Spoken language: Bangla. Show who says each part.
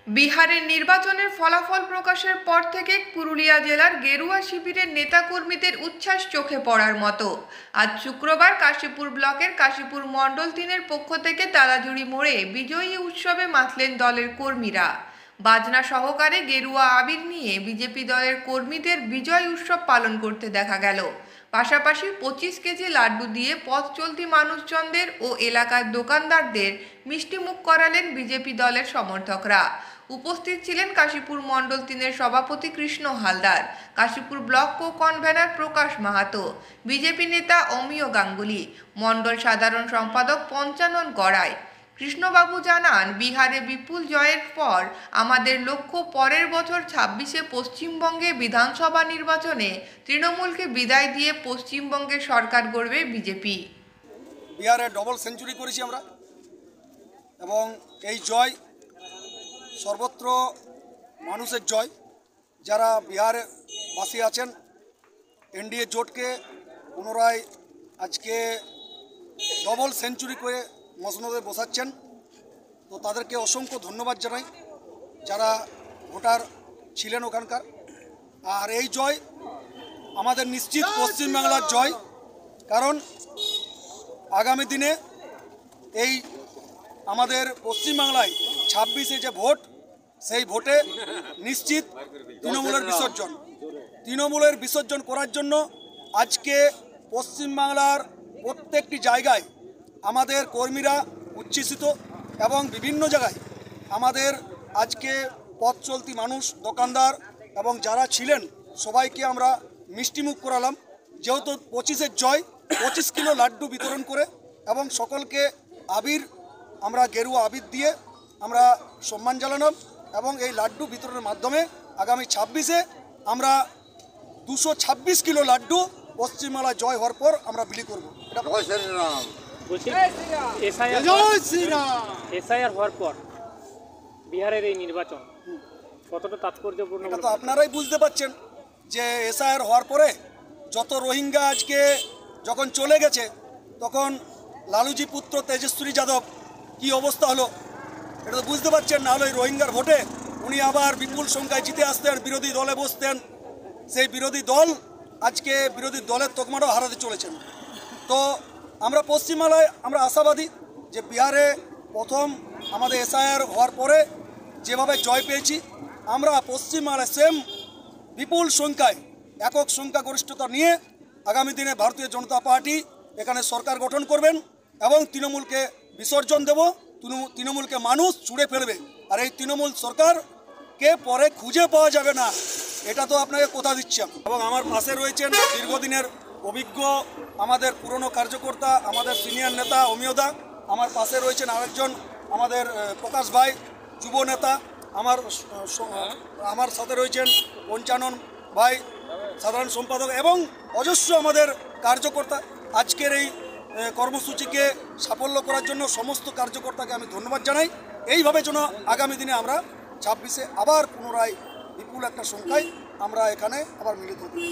Speaker 1: বিহারের নির্বাচনের ফলাফল প্রকাশের পর থেকে পুরুলিয়া জেলার গেরুয়া শিবিরের নেতাকর্মীদের উচ্ছ্বাস চোখে পড়ার মতো। আজ শুক্রবার কাশীপুর ব্লকের কাশীপুর মণ্ডল 3-এর পক্ষ থেকে তালাজুড়ি মোড়ে বিজয়ী উৎসবে মাতলেন দলের কর্মীরা। বাজনা সহকারে গেরুয়া আবির নিয়ে বিজেপি দলের কর্মীদের বিজয় উৎসব পালন করতে দেখা গেল। পাশাপাশি 25 কেজি লাড্ডু দিয়ে পথ চলতি মানুষজনদের ও এলাকার দোকানদারদের মিষ্টিমুখ করালেন বিজেপি দলের সমর্থকরা। উপস্থিত ছিলেন কাশীপুর মণ্ডল 3-এর সভাপতি কৃষ্ণ হালদার, কাশীপুর ব্লক কো কনভেনর প্রকাশ মাহাতো, বিজেপি নেতা অমিয় গাঙ্গুলি, মণ্ডল সাধারণ সম্পাদক পঞ্চানন গড়াই। কৃষ্ণবাবু জানান, বিহারে বিপুল জয়ের পর আমাদের লক্ষ্য পরের বছর 26-এ পশ্চিমবঙ্গে বিধানসভা নির্বাচনে তৃণমূলকে বিদায় দিয়ে পশ্চিমবঙ্গে সরকার গড়বে বিজেপি।
Speaker 2: বিহারে ডবল সেঞ্চুরি করেছি আমরা এবং এই জয় সর্বত্র মানুষের জয়। যারা বিহারে বাসী আছেন এনডিএ জোটকে পুনরায় আজকে ডবল সেঞ্চুরি করে মসনদে বসাচ্ছেন, তো তাদেরকে অসংখ্য ধন্যবাদ জানাই যারা ভোটার ছিলেন ওখানকার। আর এই জয় আমাদের নিশ্চিত পশ্চিমবাংলার জয়, কারণ আগামী দিনে এই আমাদের পশ্চিমবাংলায় 26-এ যে ভোট, সেই ভোটে নিশ্চিত তৃণমূলের বিসর্জন করার জন্য আজকে পশ্চিমবাংলার প্রত্যেকটি জায়গায় আমাদের কর্মীরা উচ্ছ্বসিত এবং বিভিন্ন জায়গায় আমাদের আজকে পথ চলতি মানুষ, দোকানদার এবং যারা ছিলেন সবাইকে আমরা মিষ্টিমুখ করালাম। যেহেতু 25-এর জয়, 25 কিলো লাড্ডু বিতরণ করে এবং সকলকে আবির, আমরা গেরুয়া আবির দিয়ে আমরা সম্মান জানালাম এবং এই লাড্ডু বিতরণের মাধ্যমে আগামী 26-এ আমরা 226 কিলো লাড্ডু পশ্চিমবাংলা জয় হওয়ার পর আমরা বিলি করবো।
Speaker 3: এসআইআর হওয়ার পর বিহারের এই নির্বাচন কতটা তাৎপর্যপূর্ণ
Speaker 2: এটা তো আপনারাই বুঝতে পারছেন যে এসআইআর হওয়ার পরে যত রোহিঙ্গা আজকে যখন চলে গেছে, তখন লালুজি পুত্র তেজস্বী যাদব কি অবস্থা হলো এটা তো বুঝতে পারছেন। না হলে রোহিঙ্গার ভোটে উনি আবার বিপুল সংখ্যায় জিতে আসতেন, বিরোধী দলে বসতেন। সেই বিরোধী দল আজকে বিরোধী দলের তকমাটাও হারাতে চলেছেন। তো আমরা পশ্চিমবাংলায় আমরা আশাবাদী যে বিহারে প্রথম আমাদের এসআইআর হওয়ার পরে যেভাবে জয় পেয়েছি, আমরা পশ্চিমবাংলায় সেম বিপুল সংখ্যায় একক সংখ্যাগরিষ্ঠতা নিয়ে আগামী দিনে ভারতীয় জনতা পার্টি এখানে সরকার গঠন করবেন এবং তৃণমূলকে বিসর্জন দেব। তৃণমূলকে মানুষ ছুঁড়ে ফেলবে, আর এই তৃণমূল সরকারকে পরে খুঁজে পাওয়া যাবে না, এটা তো আপনাকে কথা দিচ্ছি। এবং আমার পাশে রয়েছেন দীর্ঘদিনের অভিজ্ঞ আমাদের পুরনো কার্যকর্তা, আমাদের সিনিয়র নেতা অমিয়দা। আমার পাশে রয়েছেন আরেকজন আমাদের প্রকাশ ভাই, যুব নেতা। আমার সাথে রয়েছেন পঞ্চানন ভাই, সাধারণ সম্পাদক, এবং অজস্র আমাদের কার্যকর্তা। আজকের এই কর্মসূচিকে সাফল্য করার জন্য সমস্ত কার্যকর্তাকে আমি ধন্যবাদ জানাই। এইভাবে যেন আগামী দিনে আমরা 26-এ আবার পুনরায় বিপুল একটা সংখ্যায় আমরা এখানে আবার মিলিত হতে পারি।